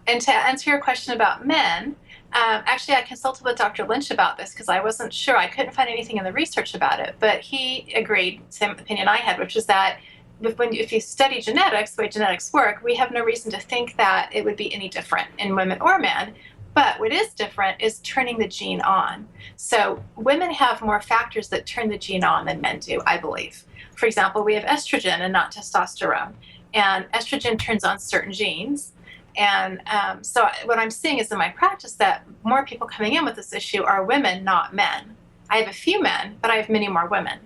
And to answer your question about men, actually I consulted with Dr. Lynch about this because I wasn't sure. I couldn't find anything in the research about it, but he agreed, same opinion I had, which is that if you study genetics, the way genetics work, we have no reason to think that it would be any different in women or men. But what is different is turning the gene on. So women have more factors that turn the gene on than men do, I believe. For example, we have estrogen and not testosterone. And estrogen turns on certain genes, And so what I'm seeing is in my practice that more people coming in with this issue are women, not men. I have a few men, but I have many more women.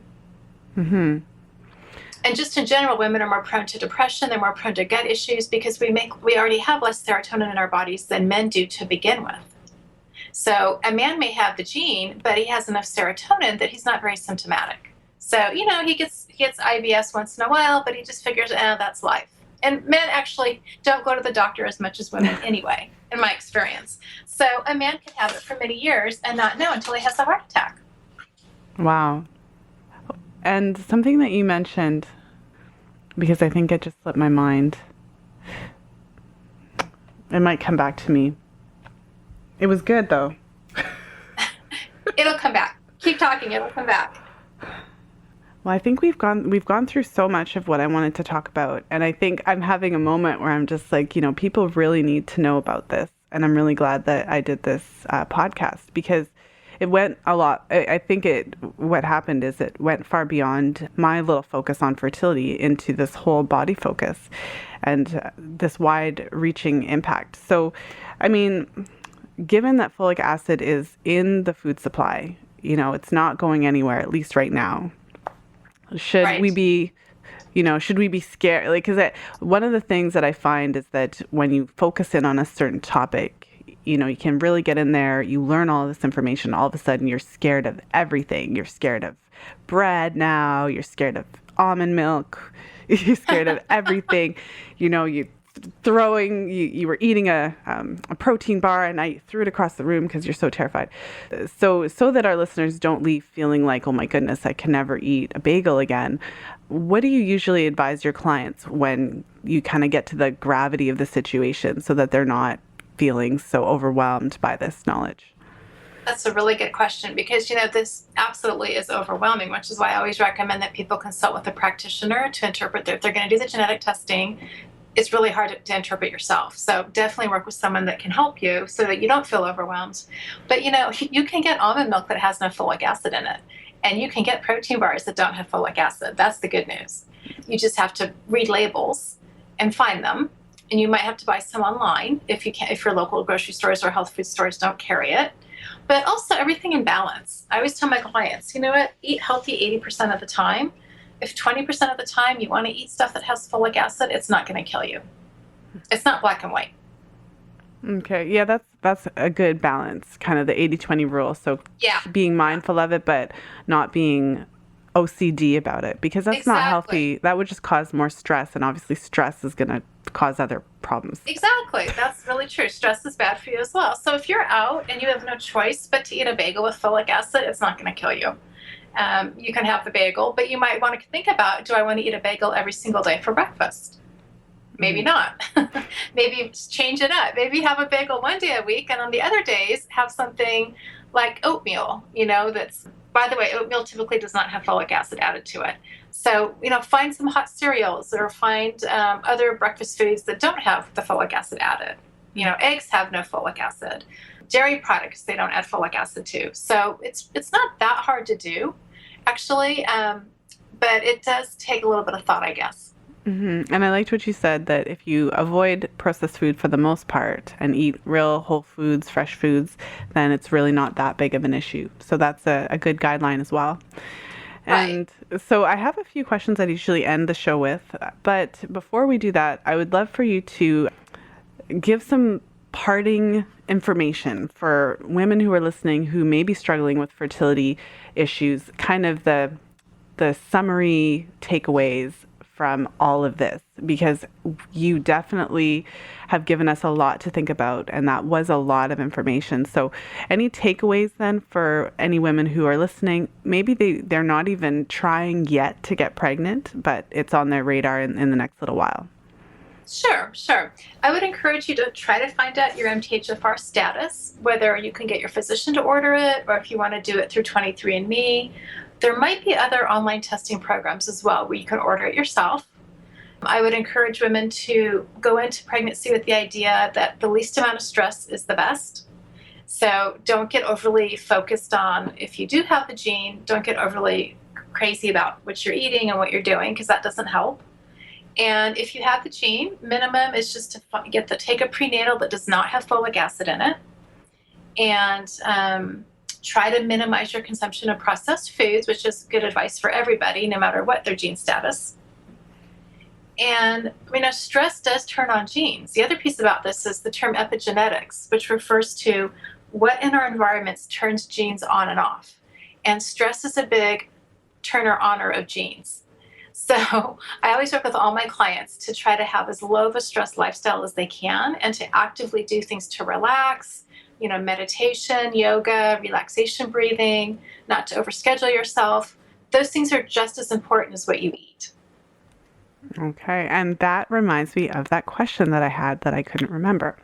Mm-hmm. And just in general, women are more prone to depression. They're more prone to gut issues because we already have less serotonin in our bodies than men do to begin with. So a man may have the gene, but he has enough serotonin that he's not very symptomatic. So, he gets IBS once in a while, but he just figures, that's life. And men actually don't go to the doctor as much as women anyway, in my experience. So a man can have it for many years and not know until he has a heart attack. Wow. And something that you mentioned, because I think it just slipped my mind, it might come back to me. It was good, though. It'll come back. Keep talking. It'll come back. Well, I think we've gone through so much of what I wanted to talk about. And I think I'm having a moment where I'm just like, people really need to know about this. And I'm really glad that I did this podcast because it went a lot. I think what happened is it went far beyond my little focus on fertility into this whole body focus and this wide reaching impact. So, I mean, given that folic acid is in the food supply, it's not going anywhere, at least right now. Should we be scared? Because one of the things that I find is that when you focus in on a certain topic, you can really get in there, you learn all this information, all of a sudden you're scared of everything. You're scared of bread now, you're scared of almond milk, you're scared of everything. You were eating a protein bar and I threw it across the room because you're so terrified. So that our listeners don't leave feeling like, oh my goodness, I can never eat a bagel again. What do you usually advise your clients when you kind of get to the gravity of the situation so that they're not feeling so overwhelmed by this knowledge? That's a really good question because, this absolutely is overwhelming, which is why I always recommend that people consult with a practitioner to interpret if they're going to do the genetic testing. It's really hard to interpret yourself. So definitely work with someone that can help you so that you don't feel overwhelmed. But, you can get almond milk that has no folic acid in it. And you can get protein bars that don't have folic acid. That's the good news. You just have to read labels and find them. And you might have to buy some online if your local grocery stores or health food stores don't carry it. But also everything in balance. I always tell my clients, eat healthy 80% of the time. If 20% of the time you want to eat stuff that has folic acid, it's not going to kill you. It's not black and white. Okay. Yeah, that's a good balance, kind of the 80-20 rule. So being mindful of it, but not being OCD about it, because that's not healthy. That would just cause more stress. And obviously stress is going to cause other problems. Exactly. That's really true. Stress is bad for you as well. So if you're out and you have no choice but to eat a bagel with folic acid, it's not going to kill you. You can have the bagel, but you might want to think about, do I want to eat a bagel every single day for breakfast? Maybe not. Maybe change it up. Maybe have a bagel one day a week, and on the other days, have something like oatmeal, that's, by the way, oatmeal typically does not have folic acid added to it. So, find some hot cereals or find other breakfast foods that don't have the folic acid added. Eggs have no folic acid. Dairy products, they don't add folic acid to. So it's not that hard to do, actually, but it does take a little bit of thought, I guess. Mm-hmm. And I liked what you said, that if you avoid processed food for the most part and eat real whole foods, fresh foods, then it's really not that big of an issue. So that's a good guideline as well. And so I have a few questions I'd usually end the show with, but before we do that, I would love for you to give some parting information for women who are listening who may be struggling with fertility issues, kind of the summary takeaways from all of this, because you definitely have given us a lot to think about, and that was a lot of information. So any takeaways then for any women who are listening? Maybe they're not even trying yet to get pregnant, but it's on their radar in the next little while. Sure. I would encourage you to try to find out your MTHFR status, whether you can get your physician to order it or if you want to do it through 23andMe. There might be other online testing programs as well where you can order it yourself. I would encourage women to go into pregnancy with the idea that the least amount of stress is the best. So don't get overly focused on, if you do have the gene, don't get overly crazy about what you're eating and what you're doing, because that doesn't help. And if you have the gene, minimum is just to take a prenatal that does not have folic acid in it, and try to minimize your consumption of processed foods, which is good advice for everybody, no matter what their gene status. And stress does turn on genes. The other piece about this is the term epigenetics, which refers to what in our environments turns genes on and off. And stress is a big turner-oner of genes. So I always work with all my clients to try to have as low of a stress lifestyle as they can, and to actively do things to relax, meditation, yoga, relaxation breathing, not to overschedule yourself. Those things are just as important as what you eat. Okay. And that reminds me of that question that I had that I couldn't remember.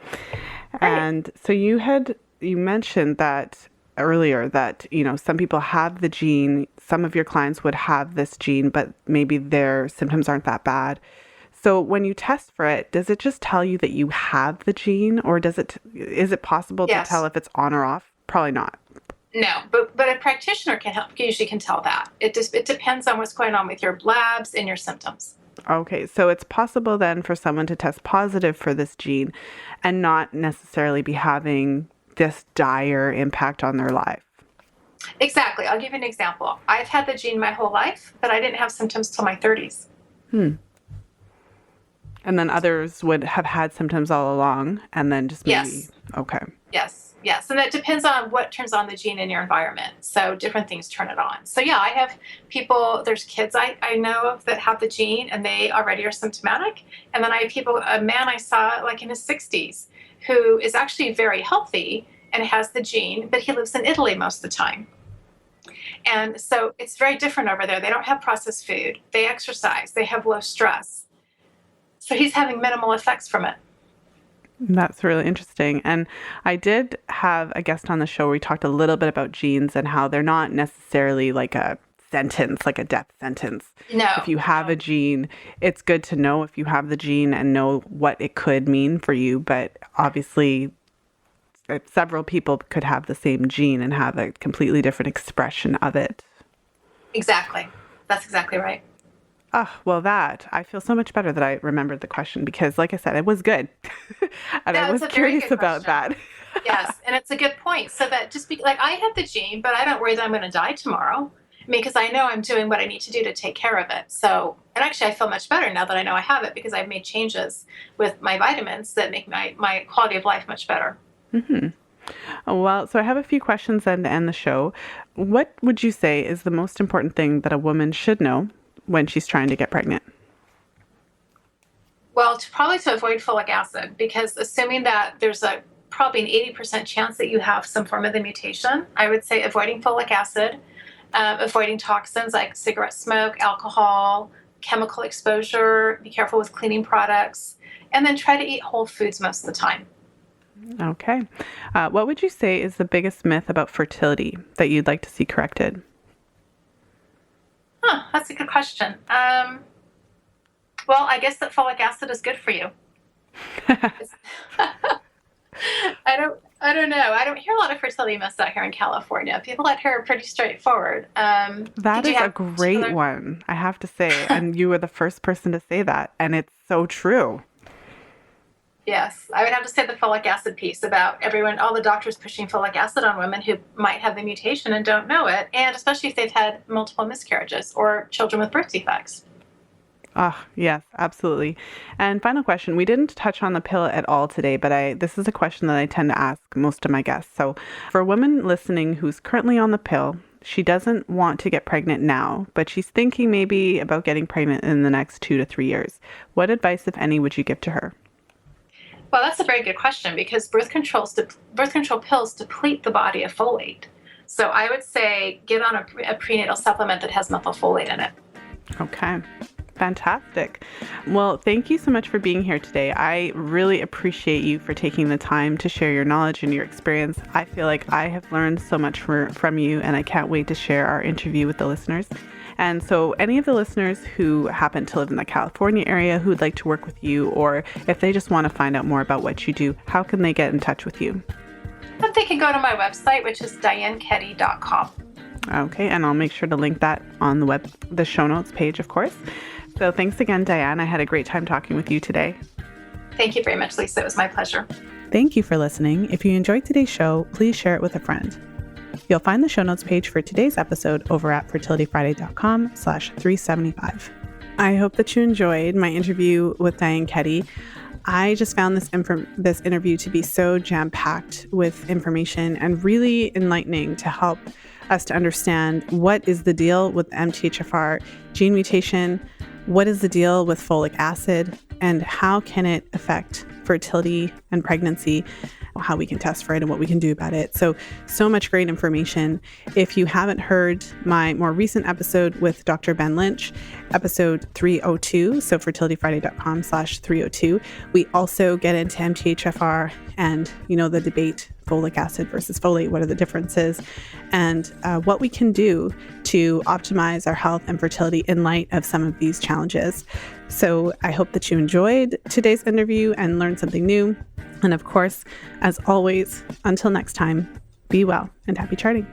Right. And so you mentioned that earlier that, some people have the gene, some of your clients would have this gene, but maybe their symptoms aren't that bad. So when you test for it, does it just tell you that you have the gene, or is it possible to tell if it's on or off? Probably not. No, but a practitioner usually can tell that. It depends on what's going on with your labs and your symptoms. Okay, so it's possible then for someone to test positive for this gene and not necessarily be having this dire impact on their life. Exactly. I'll give you an example. I've had the gene my whole life, but I didn't have symptoms till my 30s. And then others would have had symptoms all along, and then just maybe... Yes. Okay. Yes. And that depends on what turns on the gene in your environment. So different things turn it on. So yeah, I have people, there's kids I know of that have the gene and they already are symptomatic. And then I have a man I saw like in his 60s who is actually very healthy and has the gene, but he lives in Italy most of the time. And so it's very different over there. They don't have processed food. They exercise. They have low stress. So he's having minimal effects from it. That's really interesting. And I did have a guest on the show where we talked a little bit about genes and how they're not necessarily like a sentence, like a death sentence. No. If you have a gene, it's good to know if you have the gene and know what it could mean for you. But obviously, several people could have the same gene and have a completely different expression of it. Exactly. That's exactly right. Oh, well, I feel so much better that I remembered the question because, like I said, it was good. And I was curious about that. Yes, and it's a good point. So that I have the gene, but I don't worry that I'm going to die tomorrow. Because I know I'm doing what I need to do to take care of it. So, and actually I feel much better now that I know I have it because I've made changes with my vitamins that make my quality of life much better. Mm-hmm. Well, so I have a few questions then to end the show. What would you say is the most important thing that a woman should know when she's trying to get pregnant? Well, probably to avoid folic acid, because assuming that there's probably an 80% chance that you have some form of the mutation, I would say avoiding folic acid, avoiding toxins like cigarette smoke, alcohol, chemical exposure, be careful with cleaning products, and then try to eat whole foods most of the time. Okay. What would you say is the biggest myth about fertility that you'd like to see corrected? That's a good question. Well, I guess that folic acid is good for you. I don't know. I don't hear a lot of fertility myths out here in California. People out here are pretty straightforward. That is a great one, I have to say. And you were the first person to say that. And it's so true. Yes. I would have to say the folic acid piece about all the doctors pushing folic acid on women who might have the mutation and don't know it. And especially if they've had multiple miscarriages or children with birth defects. Oh, yes, absolutely. And final question. We didn't touch on the pill at all today, but this is a question that I tend to ask most of my guests. So for a woman listening who's currently on the pill, she doesn't want to get pregnant now, but she's thinking maybe about getting pregnant in the next 2 to 3 years. What advice, if any, would you give to her? Well, that's a very good question because birth control pills deplete the body of folate. So I would say get on a prenatal supplement that has methylfolate in it. Okay. Fantastic. Well, thank you so much for being here today. I really appreciate you for taking the time to share your knowledge and your experience. I feel like I have learned so much from you, and I can't wait to share our interview with the listeners. And so any of the listeners who happen to live in the California area who'd like to work with you, or if they just want to find out more about what you do, how can they get in touch with you? They can go to my website, which is dianekeddy.com. Okay, and I'll make sure to link that on the show notes page, of course. So thanks again, Diane. I had a great time talking with you today. Thank you very much, Lisa. It was my pleasure. Thank you for listening. If you enjoyed today's show, please share it with a friend. You'll find the show notes page for today's episode over at fertilityfriday.com/375. I hope that you enjoyed my interview with Diane Keddy. I just found this interview to be so jam-packed with information and really enlightening to help us to understand what is the deal with the MTHFR gene mutation, what is the deal with folic acid, and how can it affect fertility and pregnancy, how we can test for it and what we can do about it. So much great information. If you haven't heard my more recent episode with Dr. Ben Lynch, episode 302, so fertilityfriday.com/302, we also get into MTHFR and, the debate, folic acid versus folate, what are the differences, and what we can do to optimize our health and fertility in light of some of these challenges. So I hope that you enjoyed today's interview and learned something new. And of course, as always, until next time, be well and happy charting.